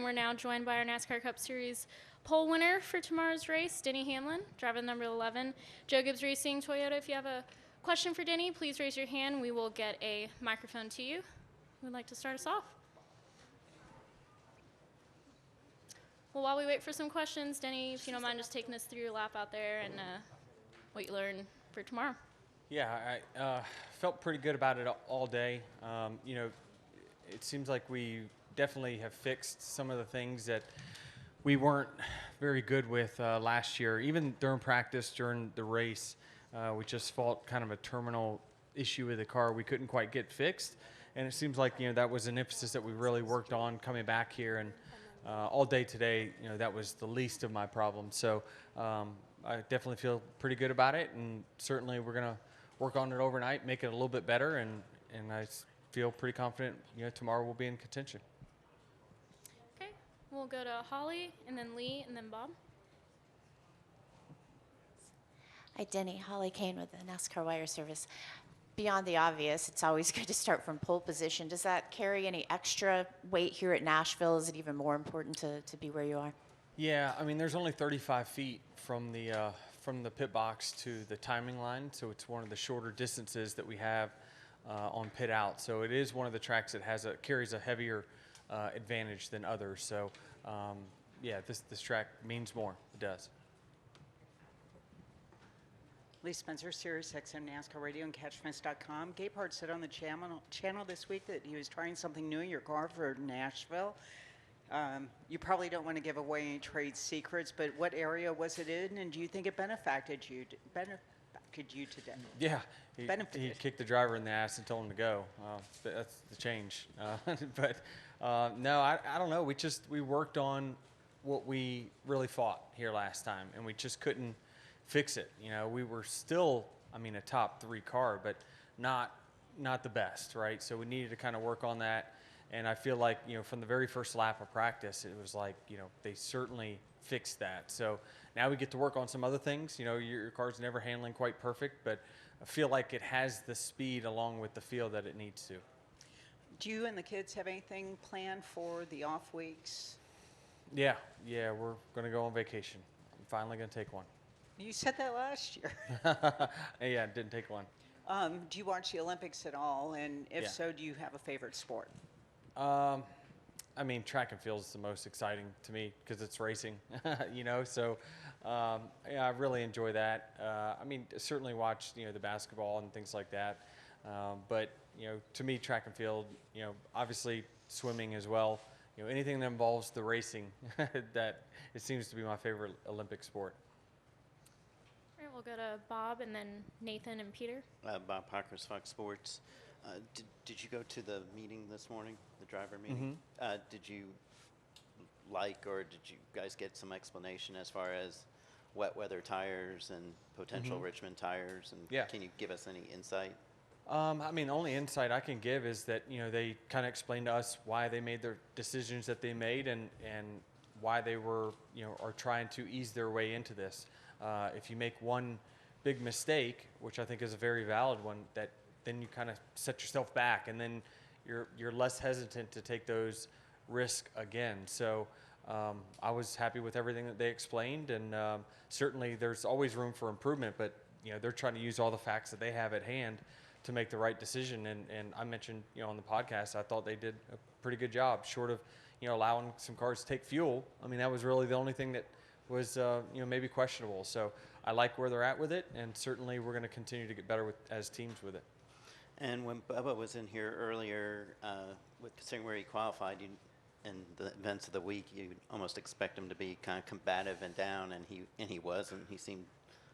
and we're now joined by our NASCAR Cup Series pole winner for tomorrow's race, Denny Hamlin, driving number 11, Joe Gibbs Racing Toyota. If you have a question for Denny, please raise your hand. We will get a microphone to you. Who would like to start us off? Well, while we wait for some questions, Denny, if you don't mind just taking us through your lap out there and what you learned for tomorrow. Yeah, I felt pretty good about it all day. It seems like we definitely have fixed some of the things that we weren't very good with last year. Even during practice, during the race, we just felt kind of a terminal issue with the car we couldn't quite get fixed. And it seems like, that was an emphasis that we really worked on coming back here. And all day today, that was the least of my problems. So I definitely feel pretty good about it. And certainly we're going to work on it overnight, make it a little bit better. And I feel pretty confident, tomorrow we'll be in contention. Okay, we'll go to Holly, and then Lee, and then Bob. Hi, Denny. Holly Kane with the NASCAR Wire Service. Beyond the obvious, it's always good to start from pole position. Does that carry any extra weight here at Nashville? Is it even more important to be where you are? Yeah, I mean, there's only 35 feet from the pit box to the timing line, so it's one of the shorter distances that we have on pit out. So it is one of the tracks that carries a heavier advantage than others. So yeah, this track means more. It does. Lee Spencer, Sirius XM NASCAR Radio and Catchfence.com. Gapehart said on the channel this week that he was trying something new in your car for Nashville. You probably don't want to give away any trade secrets, but what area was it in, and do you think it benefited you today? Yeah, he kicked the driver in the ass and told him to go. That's the change. But no, I don't know. We worked on what we really fought here last time, and we just couldn't fix it. We were still, a top 3 car, but not the best, right? So we needed to kind of work on that. And I feel like, from the very first lap of practice, it was like, they certainly fixed that. So now we get to work on some other things. Your car's never handling quite perfect, but I feel like it has the speed along with the feel that it needs to. Do you and the kids have anything planned for the off weeks? Yeah, we're going to go on vacation. I'm finally going to take one. You said that last year. Yeah, didn't take one. Do you watch the Olympics at all? And if Yeah. so, do you have a favorite sport? Track and field is the most exciting to me because it's racing, so yeah, I really enjoy that. Certainly watch, the basketball and things like that. But, to me, track and field, obviously swimming as well, anything that involves the racing, that it seems to be my favorite Olympic sport. All right, we'll go to Bob, and then Nathan and Peter. Bob Parker's Fox Sports. Did you go to the meeting this morning, the driver meeting? Mm-hmm. Did you or did you guys get some explanation as far as wet weather tires and potential Mm-hmm. Richmond tires? And Yeah. Can you give us any insight? The only insight I can give is that, they kind of explained to us why they made their decisions that they made and why they were, are trying to ease their way into this. If you make one big mistake, which I think is a very valid one, then you kind of set yourself back, and then you're less hesitant to take those risks again. So I was happy with everything that they explained, and certainly there's always room for improvement, but they're trying to use all the facts that they have at hand to make the right decision. And I mentioned on the podcast, I thought they did a pretty good job, short of allowing some cars to take fuel. That was really the only thing that was maybe questionable. So I like where they're at with it, and certainly we're going to continue to get better as teams with it. And when Bubba was in here earlier, considering where he qualified, in the events of the week, you almost expect him to be kind of combative and down, and he wasn't. He seemed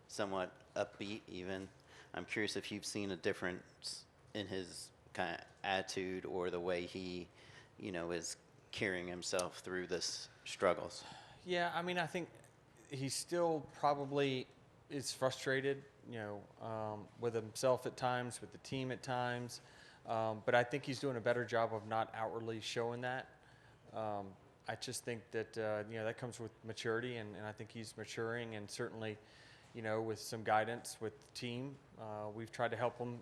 somewhat upbeat even. I'm curious if you've seen a difference in his kind of attitude or the way he, is carrying himself through this struggles. Yeah, I think he still probably is frustrated, with himself at times, with the team at times. But I think he's doing a better job of not outwardly showing that. I just think that, that comes with maturity, and I think he's maturing, and certainly, with some guidance with the team, we've tried to help him,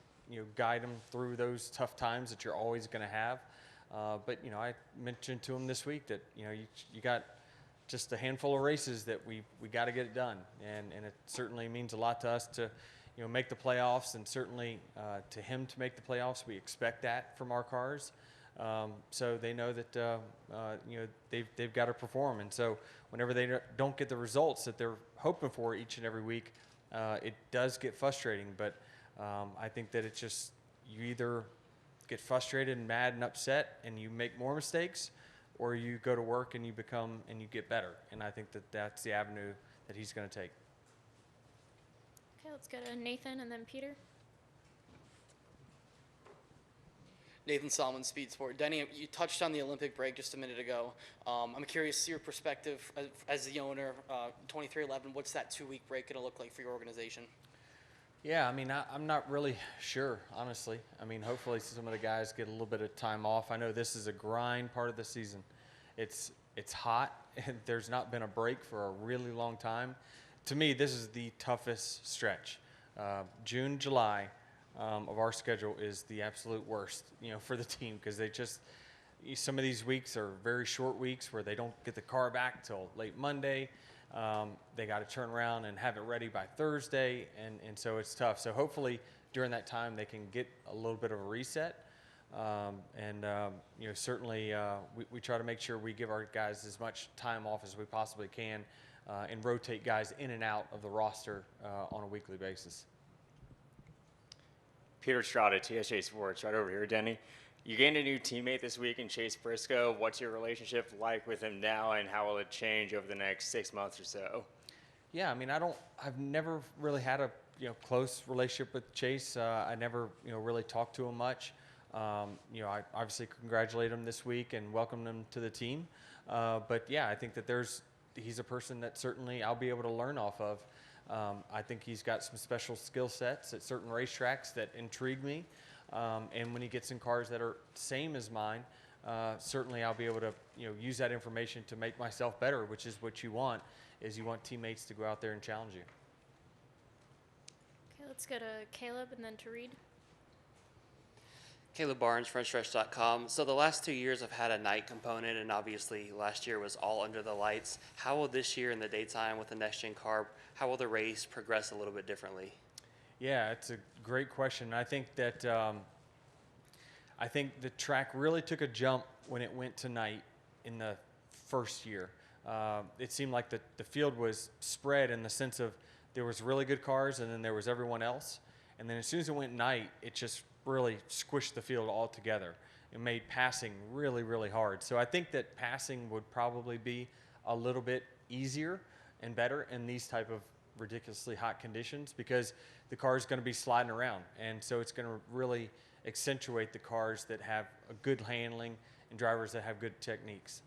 guide him through those tough times that you're always going to have. But I mentioned to him this week that you got just a handful of races that we got to get it done, and it certainly means a lot to us to make the playoffs, and certainly to him to make the playoffs. We expect that from our cars, so they know that they've got to perform, and so whenever they don't get the results that they're hoping for each and every week, it does get frustrating. But I think that it's just you either get frustrated and mad and upset and you make more mistakes, or you go to work and you get better. And I think that that's the avenue that he's going to take. Okay, let's go to Nathan and then Peter. Nathan Solomon, Speed Sport. Denny, you touched on the Olympic break just a minute ago. I'm curious your perspective as the owner. 2311, what's that 2-week break going to look like for your organization? Yeah, I mean, I'm not really sure, honestly. I mean, hopefully some of the guys get a little bit of time off. I know this is a grind part of the season. It's hot, and there's not been a break for a really long time. To me, this is the toughest stretch. June, July of our schedule is the absolute worst, for the team, because some of these weeks are very short weeks where they don't get the car back till late Monday. They got to turn around and have it ready by Thursday, and so it's tough. So hopefully during that time they can get a little bit of a reset, certainly we try to make sure we give our guys as much time off as we possibly can, and rotate guys in and out of the roster on a weekly basis. Peter Strada, TSJ Sports, right over here. Denny, you gained a new teammate this week in Chase Briscoe. What's your relationship like with him now, and how will it change over the next 6 months or so? Yeah, I mean, I've never really had a close relationship with Chase. I never really talked to him much. I obviously congratulate him this week and welcome him to the team. But yeah, I think that he's a person that certainly I'll be able to learn off of. I think he's got some special skill sets at certain racetracks that intrigue me. And when he gets in cars that are same as mine, certainly I'll be able to use that information to make myself better, which is what you want teammates to go out there and challenge you. Okay, let's go to Caleb and then to Reed. Caleb Barnes, FrenchStretch.com. So the last 2 years have had a night component, and obviously last year was all under the lights. How will this year in the daytime with the next-gen car, how will the race progress a little bit differently? Yeah, it's a great question. I think that the track really took a jump when it went to night in the first year. It seemed like the field was spread in the sense of there was really good cars and then there was everyone else. And then as soon as it went night, it just really squished the field all together. It made passing really, really hard. So I think that passing would probably be a little bit easier and better in these type of ridiculously hot conditions, because the car is going to be sliding around, and so it's going to really accentuate the cars that have a good handling and drivers that have good techniques.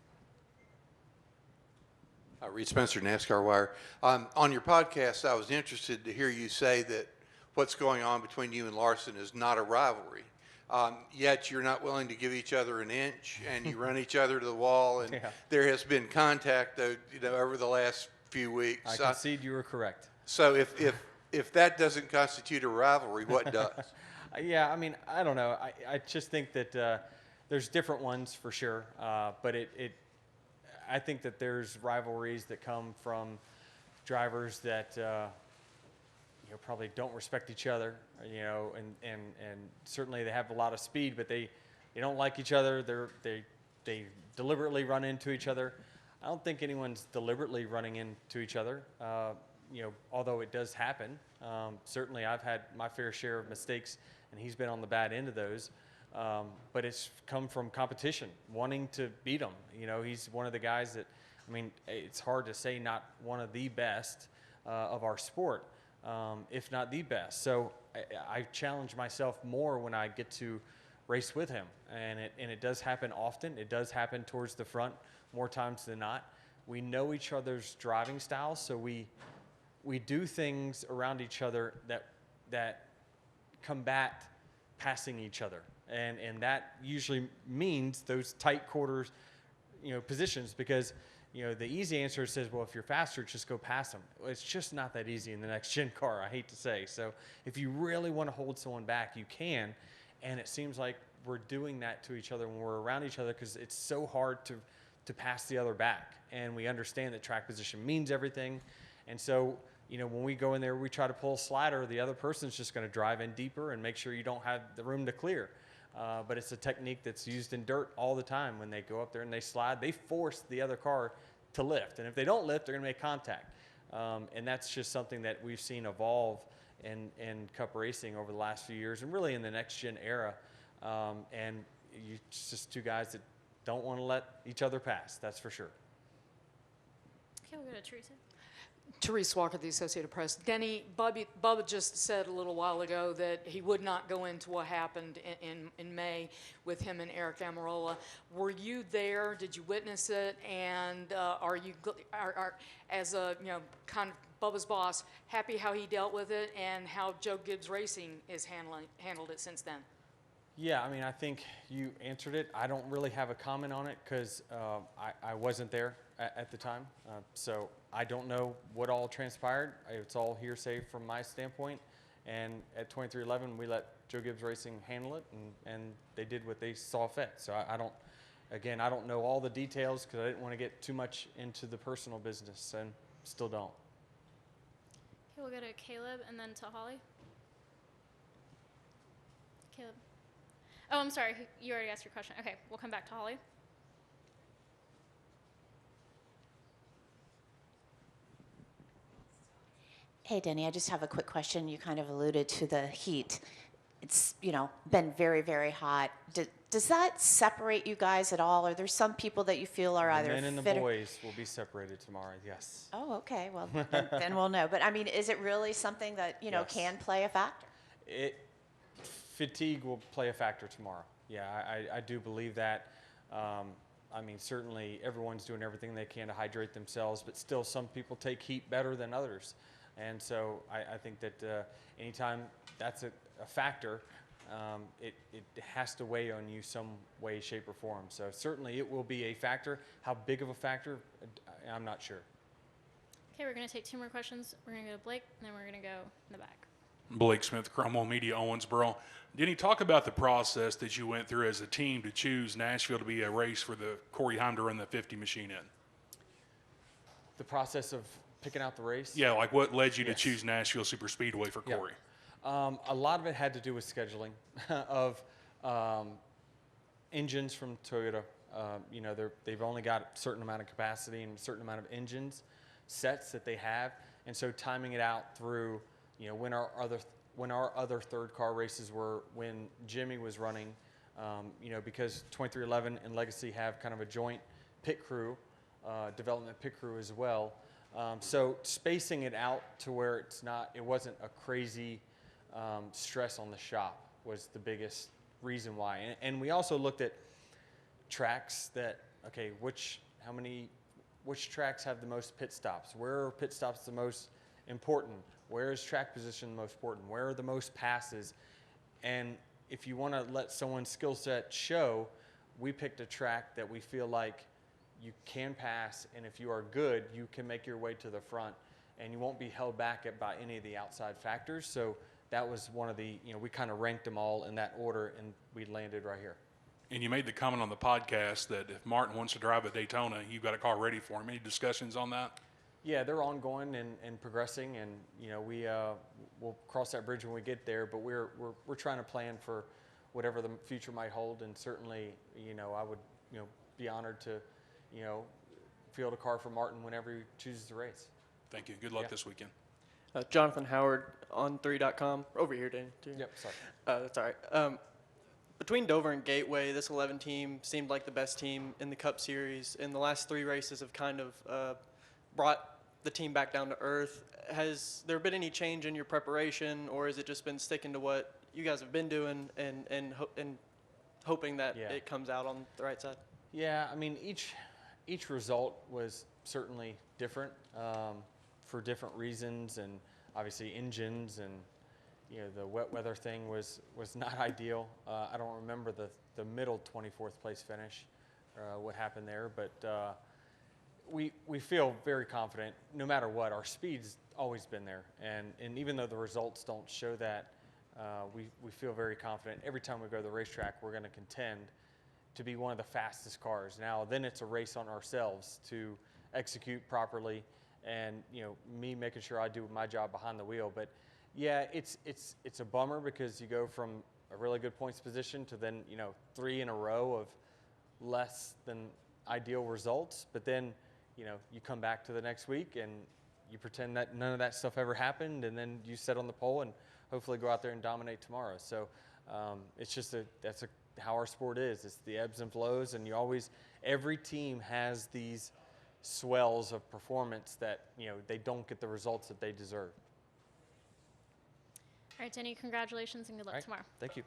Reed Spencer, NASCAR Wire. On your podcast, I was interested to hear you say that what's going on between you and Larson is not a rivalry. Yet you're not willing to give each other an inch, and you run each other to the wall, and Yeah. there has been contact, over the last few weeks. I concede you were correct. So if that doesn't constitute a rivalry, what does? Yeah, I mean, I don't know. I just think that there's different ones for sure, but I think that there's rivalries that come from drivers that probably don't respect each other, and certainly they have a lot of speed, but they don't like each other. They deliberately run into each other. I don't think anyone's deliberately running into each other, although it does happen. Certainly I've had my fair share of mistakes, and he's been on the bad end of those. But it's come from competition, wanting to beat him. He's one of the guys that, it's hard to say not one of the best of our sport, if not the best. So I challenge myself more when I get to race with him, and it does happen often. It does happen towards the front more times than not. We know each other's driving styles, so we do things around each other that combat passing each other, and that usually means those tight quarters, positions, because the easy answer says, well, if you're faster, just go past them. Well, it's just not that easy in the next gen car, I hate to say. So if you really want to hold someone back, you can, and it seems like we're doing that to each other when we're around each other because it's so hard to pass the other back. And we understand that track position means everything. And so, when we go in there, we try to pull a slider, the other person's just going to drive in deeper and make sure you don't have the room to clear. But it's a technique that's used in dirt all the time. When they go up there and they slide, they force the other car to lift. And if they don't lift, they're going to make contact. And that's just something that we've seen evolve in Cup racing over the last few years and really in the next-gen era. And it's just two guys that don't want to let each other pass, that's for sure. Okay, we'll go to Teresa. Therese Walker, the Associated Press. Denny, Bubba just said a little while ago that he would not go into what happened in May with him and Eric Amarola. Were you there? Did you witness it? And are you, as a kind of Bubba's boss, happy how he dealt with it and how Joe Gibbs Racing is handled it since then? Yeah, I mean, I think you answered it. I don't really have a comment on it because I wasn't there at the time. So I don't know what all transpired. It's all hearsay from my standpoint. And at 2311, we let Joe Gibbs Racing handle it, and they did what they saw fit. So I don't know all the details because I didn't want to get too much into the personal business, and still don't. Okay, we'll go to Caleb and then to Holly. Caleb. Oh, I'm sorry. You already asked your question. Okay, we'll come back to Holly. Hey, Denny, I just have a quick question. You kind of alluded to the heat. It's, been very, very hot. Does that separate you guys at all? Or there's some people that you feel are either The men and the fitter? boys will be separated tomorrow, yes. Oh, okay. Well, then we'll know. But, I mean, is it really something that, Yes. can play a factor? Fatigue will play a factor tomorrow. Yeah, I do believe that. I mean, certainly everyone's doing everything they can to hydrate themselves, but still some people take heat better than others. And so I think that anytime that's a factor, it has to weigh on you some way, shape, or form. So certainly it will be a factor. How big of a factor, I'm not sure. Okay, we're going to take two more questions. We're going to go to Blake, and then we're going to go in the back. Blake Smith, Cromwell Media, Owensboro. Did he talk about the process that you went through as a team to choose Nashville to be a race for the Corey Heim to run the 50 machine in? The process of picking out the race? Yeah, like what led you to Yes. choose Nashville Superspeedway for Corey? A lot of it had to do with scheduling of engines from Toyota. They've only got a certain amount of capacity and a certain amount of engines sets that they have, and so timing it out through when our other third car races were, when Jimmy was running, because 2311 and Legacy have kind of a joint pit crew, development pit crew as well. So spacing it out to where it wasn't a crazy stress on the shop was the biggest reason why. And we also looked at tracks that, okay, which tracks have the most pit stops? Where are pit stops the most important? Where is track position the most important? Where are the most passes? And if you want to let someone's skill set show, we picked a track that we feel like you can pass, and if you are good, you can make your way to the front, and you won't be held back by any of the outside factors. So that was one of the, we kind of ranked them all in that order, and we landed right here. And you made the comment on the podcast that if Martin wants to drive at Daytona, you've got a car ready for him. Any discussions on that? Yeah, they're ongoing and progressing, and we'll cross that bridge when we get there. But we're trying to plan for whatever the future might hold, and certainly I would be honored to field a car for Martin whenever he chooses to race. Thank you. Good luck this weekend. Jonathan Howard on 3.com. Over here, Danny. Too. Yep, sorry. That's all right. Between Dover and Gateway, this 11 team seemed like the best team in the Cup Series. And the last three races have kind of brought the team back down to earth. Has there been any change in your preparation, or has it just been sticking to what you guys have been doing and hoping that it comes out on the right side? Yeah, I mean, each result was certainly different for different reasons, and obviously engines and the wet weather thing was not ideal. I don't remember the middle 24th place finish, what happened there, but we feel very confident no matter what. Our speed's always been there, and even though the results don't show that, we feel very confident. Every time we go to the racetrack, we're going to contend to be one of the fastest cars. Now, then it's a race on ourselves to execute properly, and me making sure I do my job behind the wheel. But yeah, it's a bummer because you go from a really good points position to then 3 in a row of less than ideal results. But then you come back to the next week and you pretend that none of that stuff ever happened, and then you sit on the pole and hopefully go out there and dominate tomorrow. So it's just how our sport is. It's the ebbs and flows, and every team has these swells of performance that they don't get the results that they deserve. All right, Denny, congratulations and good luck All right, tomorrow. thank you.